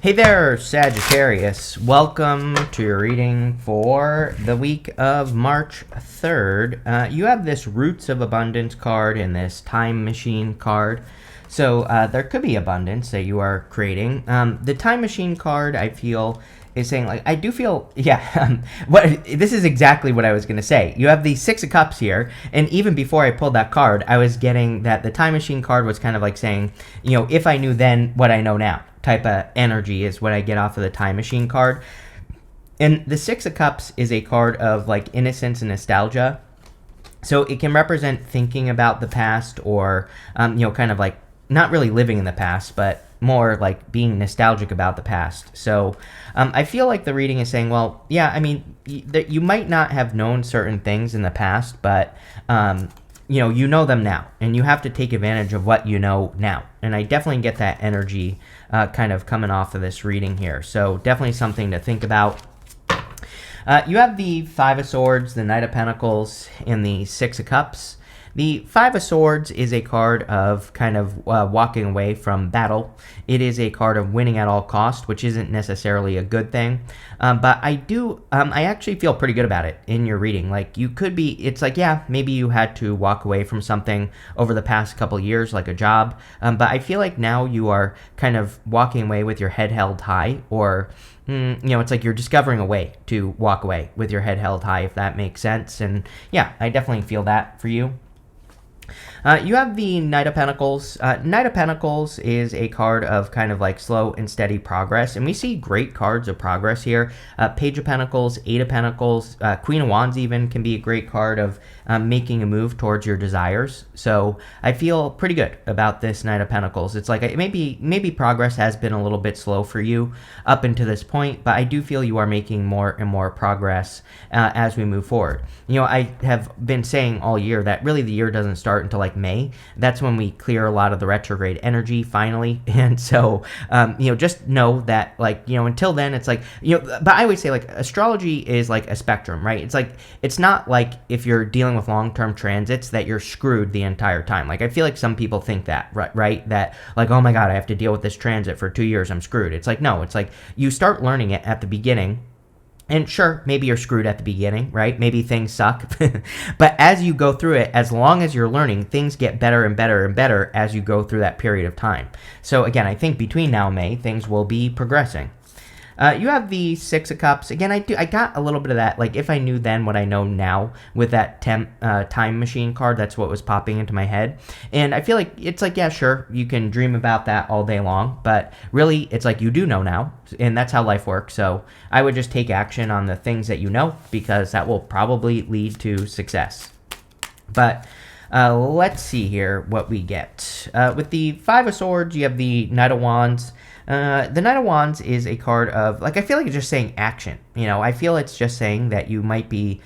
Hey there, Sagittarius. Welcome to your reading for the week of March 3rd. You have this Roots of Abundance card and this Time Machine card. So there could be abundance that you are creating. The Time Machine card, I feel, is saying, like, I do feel, this is exactly what I was going to say. You have the Six of Cups here, and even before I pulled that card, I was getting that the Time Machine card was kind of like saying, if I knew then what I know now type of energy is what I get off of the Time Machine card. And the Six of Cups is a card of like innocence and nostalgia. So it can represent thinking about the past or, kind of like not really living in the past, but more like being nostalgic about the past. So I feel like the reading is saying, well, yeah, I mean, you might not have known certain things in the past, but you know them now, and you have to take advantage of what you know now. And I definitely get that energy kind of coming off of this reading here. So definitely something to think about. You have the Five of Swords, the Knight of Pentacles, and the Six of Cups. The Five of Swords is a card of kind of walking away from battle. It is a card of winning at all cost, which isn't necessarily a good thing. But I actually feel pretty good about it in your reading. Like, it's like, yeah, maybe you had to walk away from something over the past couple years, like a job. But I feel like now you are kind of walking away with your head held high, or it's like you're discovering a way to walk away with your head held high, if that makes sense. And yeah, I definitely feel that for you. You have the Knight of Pentacles. Knight of Pentacles is a card of kind of like slow and steady progress, and we see great cards of progress here. Page of Pentacles, Eight of Pentacles, Queen of Wands even can be a great card of making a move towards your desires. So I feel pretty good about this Knight of Pentacles. It's like maybe progress has been a little bit slow for you up until this point, but I do feel you are making more and more progress as we move forward. I have been saying all year that really the year doesn't start until like May. That's when we clear a lot of the retrograde energy finally. And so, just know that, like, until then, it's like, but I always say, like, astrology is like a spectrum, right? It's like, it's not like if you're dealing with long-term transits that you're screwed the entire time. Like, I feel like some people think that, right? That, like, oh my God, I have to deal with this transit for 2 years, I'm screwed. It's like, no, it's like you start learning it at the beginning. And sure, maybe you're screwed at the beginning, right? Maybe things suck. But as you go through it, as long as you're learning, things get better and better and better as you go through that period of time. So again, I think between now and May, things will be progressing. You have the Six of Cups. Again, I got a little bit of that. Like, if I knew then what I know now with that Time Machine card, that's what was popping into my head. And I feel like it's like, yeah, sure, you can dream about that all day long. But really, it's like you do know now. And that's how life works. So I would just take action on the things that you know, because that will probably lead to success. But let's see here what we get. With the Five of Swords, you have the Knight of Wands. The Knight of Wands is a card of, like, I feel like it's just saying action. I feel it's just saying that you might be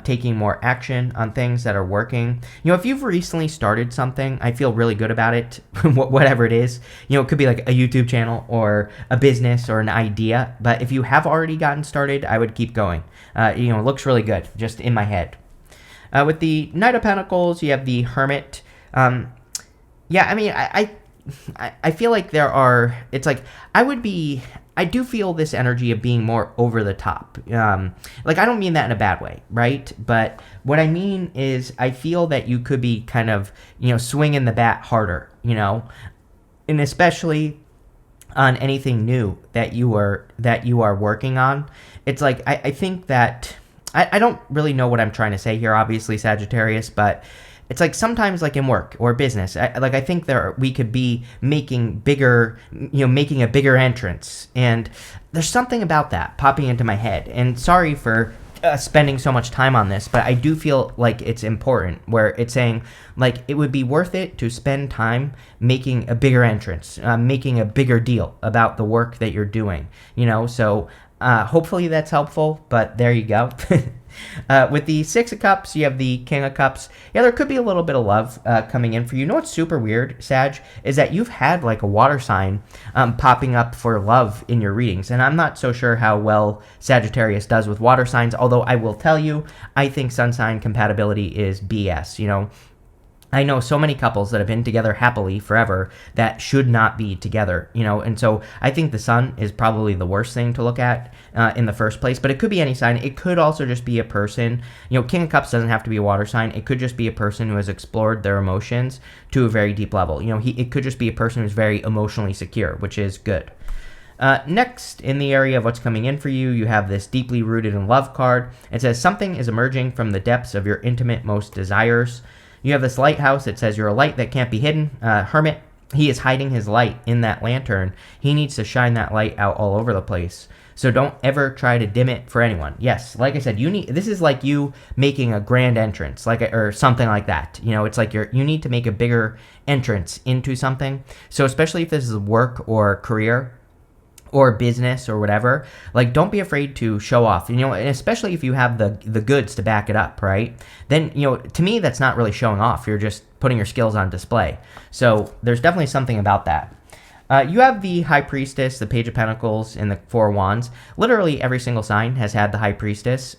taking more action on things that are working. If you've recently started something, I feel really good about it, whatever it is. It could be like a YouTube channel or a business or an idea. But if you have already gotten started, I would keep going. It looks really good just in my head. With the Knight of Pentacles, you have the Hermit. I feel like it's like, I do feel this energy of being more over the top. Like, I don't mean that in a bad way, right? But what I mean is I feel that you could be kind of, swinging the bat harder, and especially on anything new that you are working on. It's like, I think that, I don't really know what I'm trying to say here, obviously, Sagittarius, but it's like sometimes, like in work or business, I think we could be making a bigger entrance, and there's something about that popping into my head. And sorry for spending so much time on this, but I do feel like it's important, where it's saying, like, it would be worth it to spend time making a bigger entrance, making a bigger deal about the work that you're doing, so hopefully that's helpful, but there you go. With the Six of Cups, you have the King of Cups. Yeah, there could be a little bit of love coming in for you. What's super weird, Sag, is that you've had like a water sign popping up for love in your readings. And I'm not so sure how well Sagittarius does with water signs, although I will tell you, I think sun sign compatibility is BS, I know so many couples that have been together happily forever that should not be together, and so I think the sun is probably the worst thing to look at in the first place, but it could be any sign. It could also just be a person, King of Cups doesn't have to be a water sign. It could just be a person who has explored their emotions to a very deep level. It could just be a person who's very emotionally secure, which is good. Next, in the area of what's coming in for you, you have this deeply rooted in love card. It says something is emerging from the depths of your intimate most desires. You have this lighthouse. It says you're a light that can't be hidden. Hermit, he is hiding his light in that lantern. He needs to shine that light out all over the place. So don't ever try to dim it for anyone. Yes, like I said, this is like you making a grand entrance, or something like that. It's like you need to make a bigger entrance into something. So especially if this is work or career, or business or whatever, don't be afraid to show off, and especially if you have the goods to back it up, right? Then, to me, that's not really showing off. You're just putting your skills on display. So there's definitely something about that. You have the High Priestess, the Page of Pentacles, and the Four of Wands. Literally every single sign has had the High Priestess.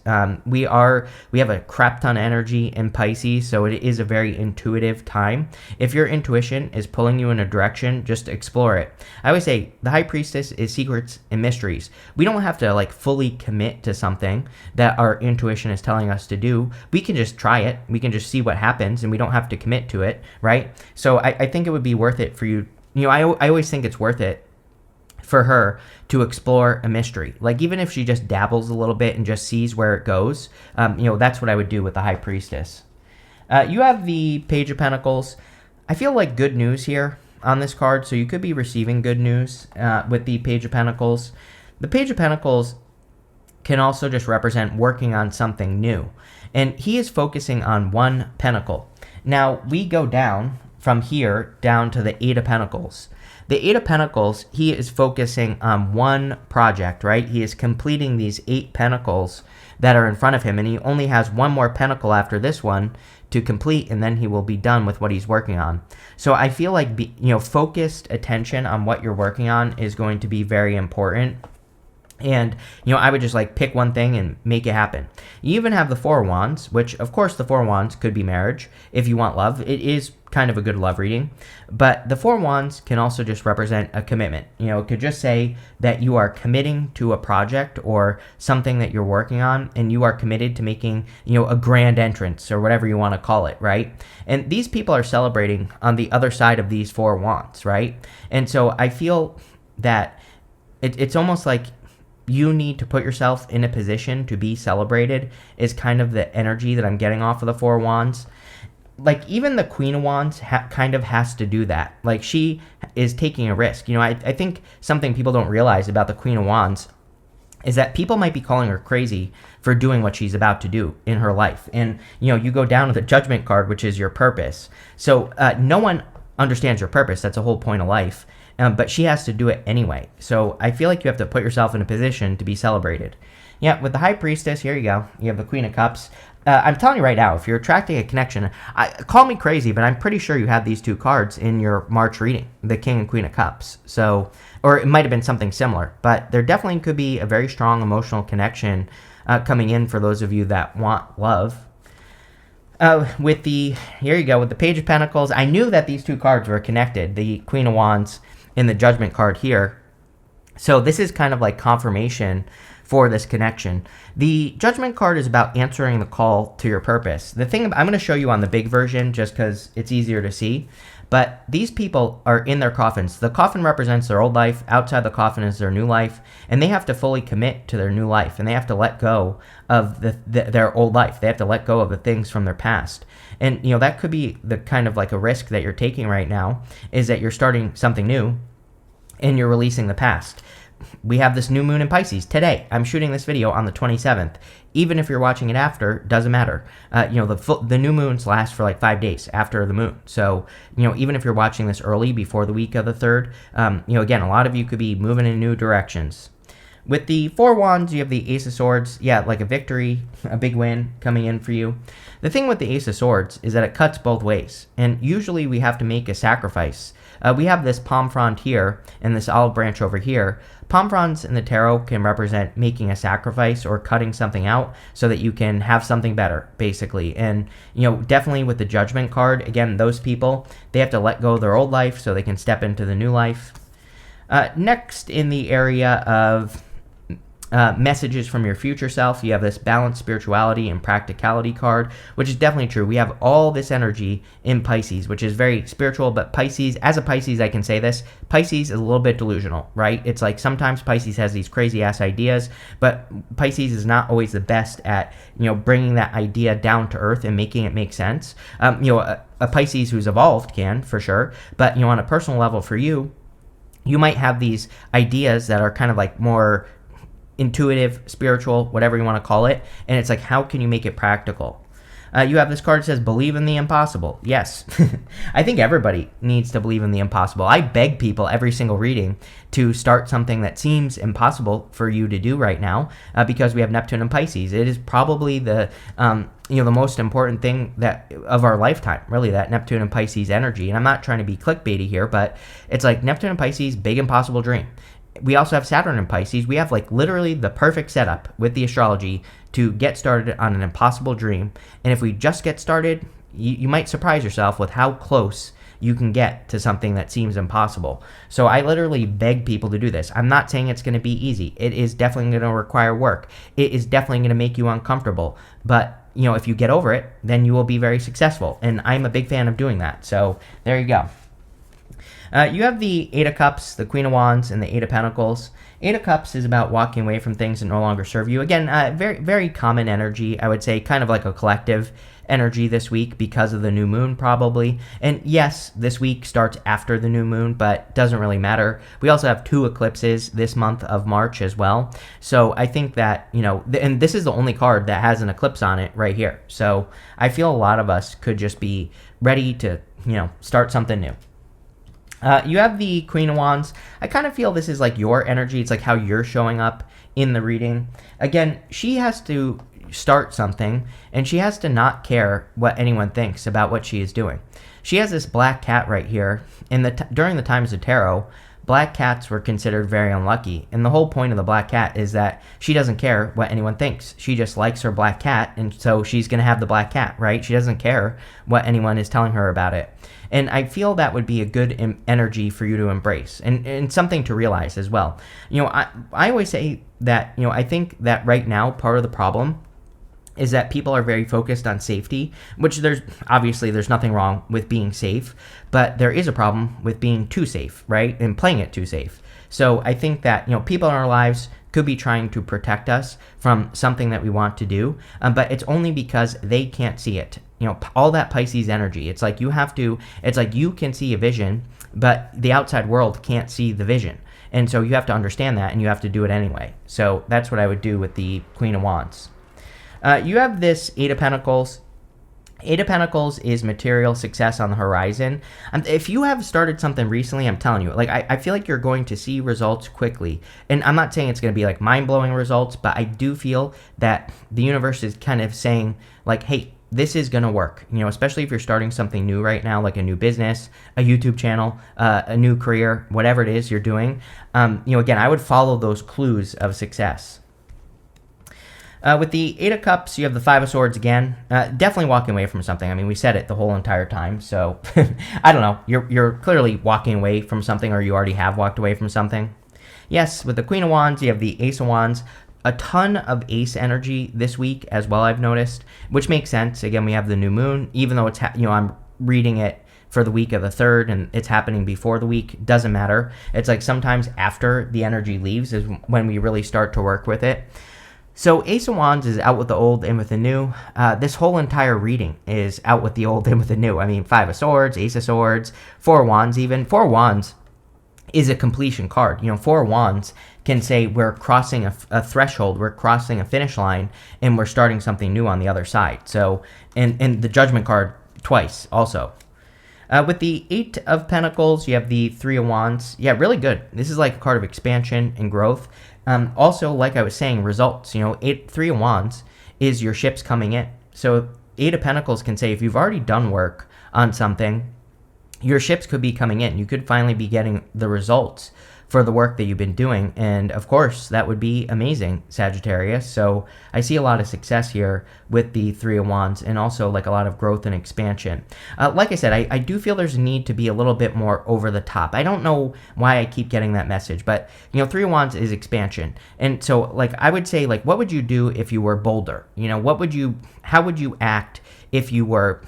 We have a crap ton of energy in Pisces, so it is a very intuitive time. If your intuition is pulling you in a direction, just explore it. I always say the High Priestess is secrets and mysteries. We don't have to fully commit to something that our intuition is telling us to do. We can just try it. We can just see what happens, and we don't have to commit to it, right? So I think it would be worth it for you. I always think it's worth it for her to explore a mystery. Even if she just dabbles a little bit and just sees where it goes, that's what I would do with the High Priestess. You have the Page of Pentacles. I feel like good news here on this card, so you could be receiving good news with the Page of Pentacles. The Page of Pentacles can also just represent working on something new, and he is focusing on one pentacle. Now, we go down from here down to the Eight of Pentacles. The Eight of Pentacles, he is focusing on one project, right? He is completing these 8 pentacles that are in front of him, and he only has one more pentacle after this one to complete, and then he will be done with what he's working on. So I feel like focused attention on what you're working on is going to be very important. And, I would just pick one thing and make it happen. You even have the Four of Wands, which, of course, the Four of Wands could be marriage if you want love. It is kind of a good love reading. But the Four of Wands can also just represent a commitment. It could just say that you are committing to a project or something that you're working on, and you are committed to making, a grand entrance or whatever you want to call it, right? And these people are celebrating on the other side of these Four of Wands, right? And so I feel that it's almost like you need to put yourself in a position to be celebrated is kind of the energy that I'm getting off of the Four of Wands. Even the Queen of Wands kind of has to do that. She is taking a risk. I think something people don't realize about the Queen of Wands is that people might be calling her crazy for doing what she's about to do in her life. And, you go down to the Judgment card, which is your purpose. So no one understands your purpose. That's the whole point of life. But she has to do it anyway. So I feel like you have to put yourself in a position to be celebrated. Yeah, with the High Priestess, here you go. You have the Queen of Cups. I'm telling you right now, if you're attracting a connection, call me crazy, but I'm pretty sure you have these 2 cards in your March reading, the King and Queen of Cups. So, or it might have been something similar, but there definitely could be a very strong emotional connection coming in for those of you that want love. Here you go, with the Page of Pentacles, I knew that these 2 cards were connected, the Queen of Wands and the Judgment card here. So this is kind of like confirmation for this connection. The Judgment card is about answering the call to your purpose. The thing, I'm going to show you on the big version just because it's easier to see, but these people are in their coffins. The coffin represents their old life. Outside the coffin is their new life, and they have to fully commit to their new life, and they have to let go of their old life. They have to let go of the things from their past. And, that could be the kind of a risk that you're taking right now, is that you're starting something new and you're releasing the past. We have this new moon in Pisces today. I'm shooting this video on the 27th. Even if you're watching it after, doesn't matter. The new moons last for 5 days after the moon. So, even if you're watching this early before the week of the 3rd, again, a lot of you could be moving in new directions. With the Four of Wands, you have the Ace of Swords. Yeah, a victory, a big win coming in for you. The thing with the Ace of Swords is that it cuts both ways. And usually we have to make a sacrifice We have this palm frond here and this olive branch over here. Palm fronds in the tarot can represent making a sacrifice or cutting something out so that you can have something better, basically. And, definitely with the Judgment card, again, those people, they have to let go of their old life so they can step into the new life. Next, in the area of messages from your future self, you have this balanced spirituality and practicality card, which is definitely true. We have all this energy in Pisces, which is very spiritual, but Pisces, as a Pisces, I can say this, Pisces is a little bit delusional, right? It's like sometimes Pisces has these crazy ass ideas, but Pisces is not always the best at, bringing that idea down to earth and making it make sense. A Pisces who's evolved can, for sure, but, on a personal level for you, you might have these ideas that are kind of like more intuitive, spiritual, whatever you want to call it, and it's like, how can you make it practical? You have this card that says, believe in the impossible. Yes. I think everybody needs to believe in the impossible. I beg people every single reading to start something that seems impossible for you to do right now, because we have Neptune and Pisces. It is probably the most important thing that of our lifetime, really, that Neptune and Pisces energy. And I'm not trying to be clickbaity here, but it's like Neptune and Pisces, big impossible dream. We also have Saturn and Pisces. We have like literally the perfect setup with the astrology to get started on an impossible dream. And if we just get started, you might surprise yourself with how close you can get to something that seems impossible. So I literally beg people to do this. I'm not saying it's going to be easy. It is definitely going to require work. It is definitely going to make you uncomfortable. But, if you get over it, then you will be very successful. And I'm a big fan of doing that. So there you go. You have the Eight of Cups, the Queen of Wands, and the Eight of Pentacles. Eight of Cups is about walking away from things that no longer serve you. Again, very, very common energy, I would say, kind of like a collective energy this week because of the new moon, probably. And yes, this week starts after the new moon, but doesn't really matter. We also have 2 eclipses this month of March as well. So I think that, and this is the only card that has an eclipse on it right here. So I feel a lot of us could just be ready to, start something new. You have the Queen of Wands. I kind of feel this is like your energy. It's like how you're showing up in the reading. Again, she has to start something, and she has to not care what anyone thinks about what she is doing. She has this black cat right here. During the times of tarot, black cats were considered very unlucky. And the whole point of the black cat is that she doesn't care what anyone thinks. She just likes her black cat, and so she's going to have the black cat, right? She doesn't care what anyone is telling her about it. And I feel that would be a good energy for you to embrace and something to realize as well. I always say that, I think that right now part of the problem is that people are very focused on safety, which there's nothing wrong with being safe, but there is a problem with being too safe, right? And playing it too safe. So I think that, people in our lives could be trying to protect us from something that we want to do, but it's only because they can't see it. All that Pisces energy, it's like you can see a vision, but the outside world can't see the vision. And so you have to understand that, and you have to do it anyway. So that's what I would do with the Queen of Wands. You have this Eight of Pentacles. Eight of Pentacles is material success on the horizon. If you have started something recently, I'm telling you, I feel like you're going to see results quickly. And I'm not saying it's going to be like mind-blowing results, but I do feel that the universe is kind of saying like, hey, this is going to work, especially if you're starting something new right now, like a new business, a YouTube channel, a new career, whatever it is you're doing. Again, I would follow those clues of success. With the Eight of Cups, you have the Five of Swords again. Definitely walking away from something. I mean, we said it the whole entire time, so I don't know. You're clearly walking away from something, or you already have walked away from something. Yes, with the Queen of Wands, you have the Ace of Wands. A ton of ace energy this week as well, I've noticed, which makes sense. Again, we have the new moon, even though it's I'm reading it for the week of the 3rd and it's happening before the week. Doesn't matter. It's like sometimes after the energy leaves is when we really start to work with it. So Ace of Wands is out with the old and with the new. This whole entire reading is out with the old and with the new. I mean, Five of Swords, Ace of Swords, Four of Wands even. Four of Wands is a completion card. Four of Wands can say we're crossing a threshold, we're crossing a finish line, and we're starting something new on the other side. So, and the Judgment card twice also. With the Eight of Pentacles, you have the Three of Wands. Yeah, really good. This is like a card of expansion and growth. Also, like I was saying, results. Three of Wands is your ships coming in. So Eight of Pentacles can say if you've already done work on something, your ships could be coming in. You could finally be getting the results for the work that you've been doing. And of course, that would be amazing, Sagittarius. So I see a lot of success here with the Three of Wands, and also like a lot of growth and expansion. Like I said, I do feel there's a need to be a little bit more over the top. I don't know why I keep getting that message, but Three of Wands is expansion. And so like I would say, like, what would you do if you were bolder? How would you act if you were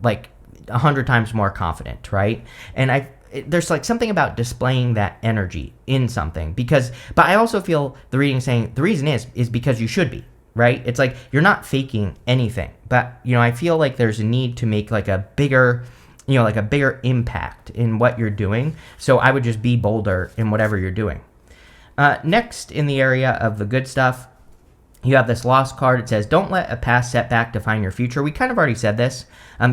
like 100 times more confident, right? And there's like something about displaying that energy in something, but I also feel the reading is saying the reason is because you should be, right? It's like you're not faking anything, but I feel like there's a need to make like a bigger impact in what you're doing. So I would just be bolder in whatever you're doing. Next, in the area of the good stuff, you have this Lost card. It says, don't let a past setback define your future. We kind of already said this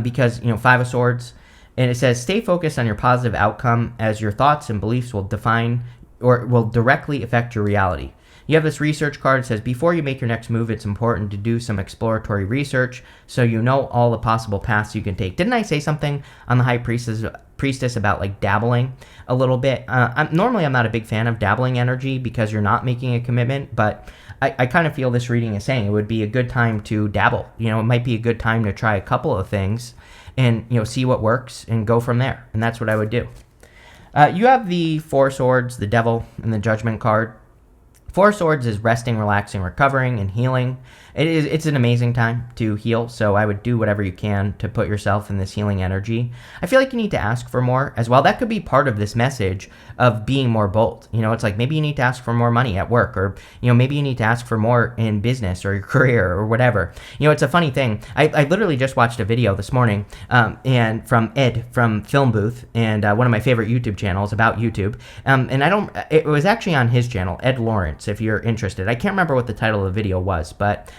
because, Five of Swords. And it says, stay focused on your positive outcome, as your thoughts and beliefs will define or will directly affect your reality. You have this Research card. It says, before you make your next move, it's important to do some exploratory research so you know all the possible paths you can take. Didn't I say something on the High Priestess about like dabbling a little bit? Normally, I'm not a big fan of dabbling energy because you're not making a commitment, but I kind of feel this reading is saying it would be a good time to dabble. It might be a good time to try a couple of things and see what works and go from there. And that's what I would do. You have the Four of Swords, the Devil, and the Judgment card. Four of Swords is resting, relaxing, recovering, and healing. It's an amazing time to heal, so I would do whatever you can to put yourself in this healing energy. I feel like you need to ask for more as well. That could be part of this message of being more bold. It's like maybe you need to ask for more money at work, or maybe you need to ask for more in business or your career or whatever. It's a funny thing. I literally just watched a video this morning and from Ed from Film Booth, and one of my favorite YouTube channels about YouTube. And it was actually on his channel, Ed Lawrence, if you're interested. I can't remember what the title of the video was, but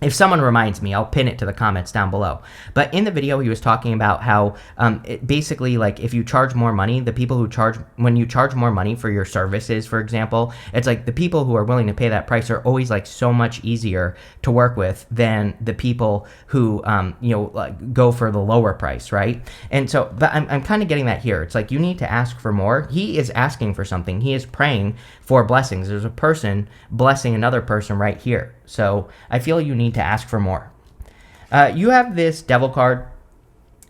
if someone reminds me, I'll pin it to the comments down below. But in the video, he was talking about how basically, like, if you charge more money, when you charge more money for your services, for example, it's like the people who are willing to pay that price are always like so much easier to work with than the people who, like, go for the lower price, right? And so, but I'm kind of getting that here. It's like you need to ask for more. He is asking for something. He is praying for blessings. There's a person blessing another person right here. So I feel you need to ask for more. You have this Devil card.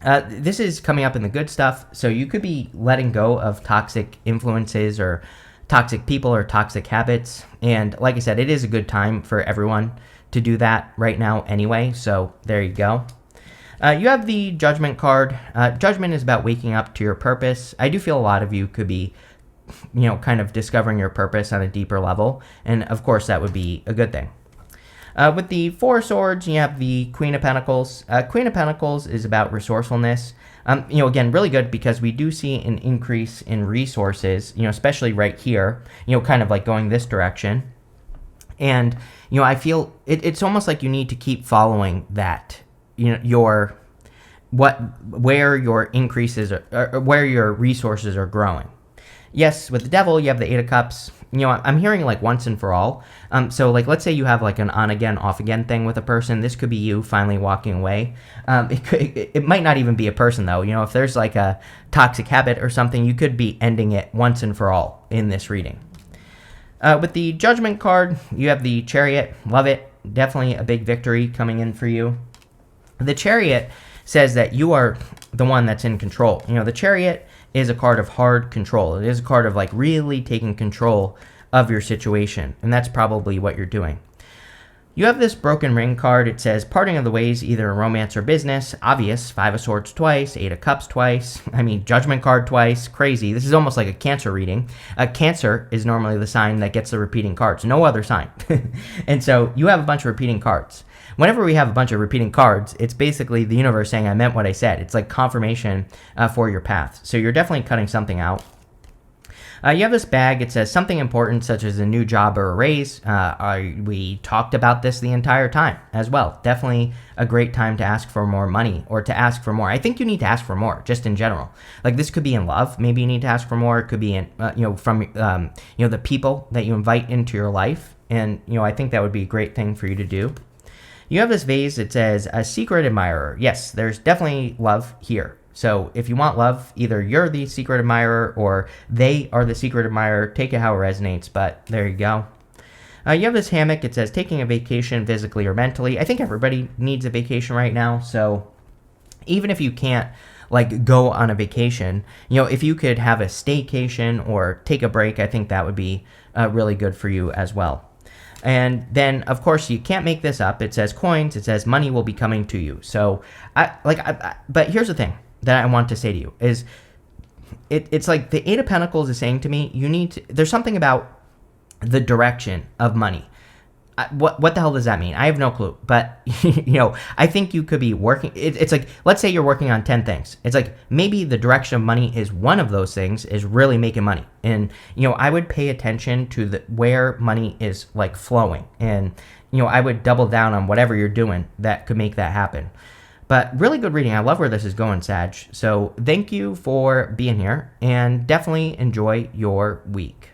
This is coming up in the good stuff. So you could be letting go of toxic influences or toxic people or toxic habits. And like I said, it is a good time for everyone to do that right now anyway. So there you go. You have the Judgment card. Judgment is about waking up to your purpose. I do feel a lot of you could be kind of discovering your purpose on a deeper level. And of course, that would be a good thing. With the Four of Swords, you have the Queen of Pentacles. Queen of Pentacles is about resourcefulness. Again, really good because we do see an increase in resources, especially right here, kind of like going this direction. And, I feel it's almost like you need to keep following that, where your increases or where your resources are growing. Yes, with the Devil, you have the Eight of Cups. I'm hearing like once and for all. So like, let's say you have like an on again, off again thing with a person. This could be you finally walking away. It might not even be a person though. If there's like a toxic habit or something, you could be ending it once and for all in this reading. With the Judgment card, you have the Chariot. Love it. Definitely a big victory coming in for you. The Chariot says that you are the one that's in control. The Chariot is a card of hard control. It is a card of like really taking control of your situation, and that's probably what you're doing. You have this Broken Ring card. It says parting of the ways, either in romance or business. Obvious. Five of Swords twice, Eight of Cups twice. Judgment card twice. Crazy. This is almost like a Cancer reading. Cancer is normally the sign that gets the repeating cards. No other sign. And so you have a bunch of repeating cards. Whenever we have a bunch of repeating cards, it's basically the universe saying, I meant what I said. It's like confirmation for your path. So you're definitely cutting something out. You have this bag. It says something important, such as a new job or a raise. We talked about this the entire time as well. Definitely a great time to ask for more money or to ask for more. I think you need to ask for more, just in general. Like this could be in love. Maybe you need to ask for more. It could be in, from the people that you invite into your life. And, I think that would be a great thing for you to do. You have this vase. It says a secret admirer. Yes, there's definitely love here. So if you want love, either you're the secret admirer or they are the secret admirer. Take it how it resonates, but there you go. You have this hammock. It says taking a vacation physically or mentally. I think everybody needs a vacation right now. So even if you can't like go on a vacation, if you could have a staycation or take a break, I think that would be really good for you as well. And then, of course, you can't make this up. It says coins. It says money will be coming to you. So, but here's the thing that I want to say to you is, it's like the Eight of Pentacles is saying to me, there's something about the direction of money. What the hell does that mean? I have no clue. But, I think you could be working. It's like, let's say you're working on 10 things. It's like maybe the direction of money is one of those things, is really making money. And, I would pay attention to where money is like flowing. And, I would double down on whatever you're doing that could make that happen. But really good reading. I love where this is going, Sag. So thank you for being here and definitely enjoy your week.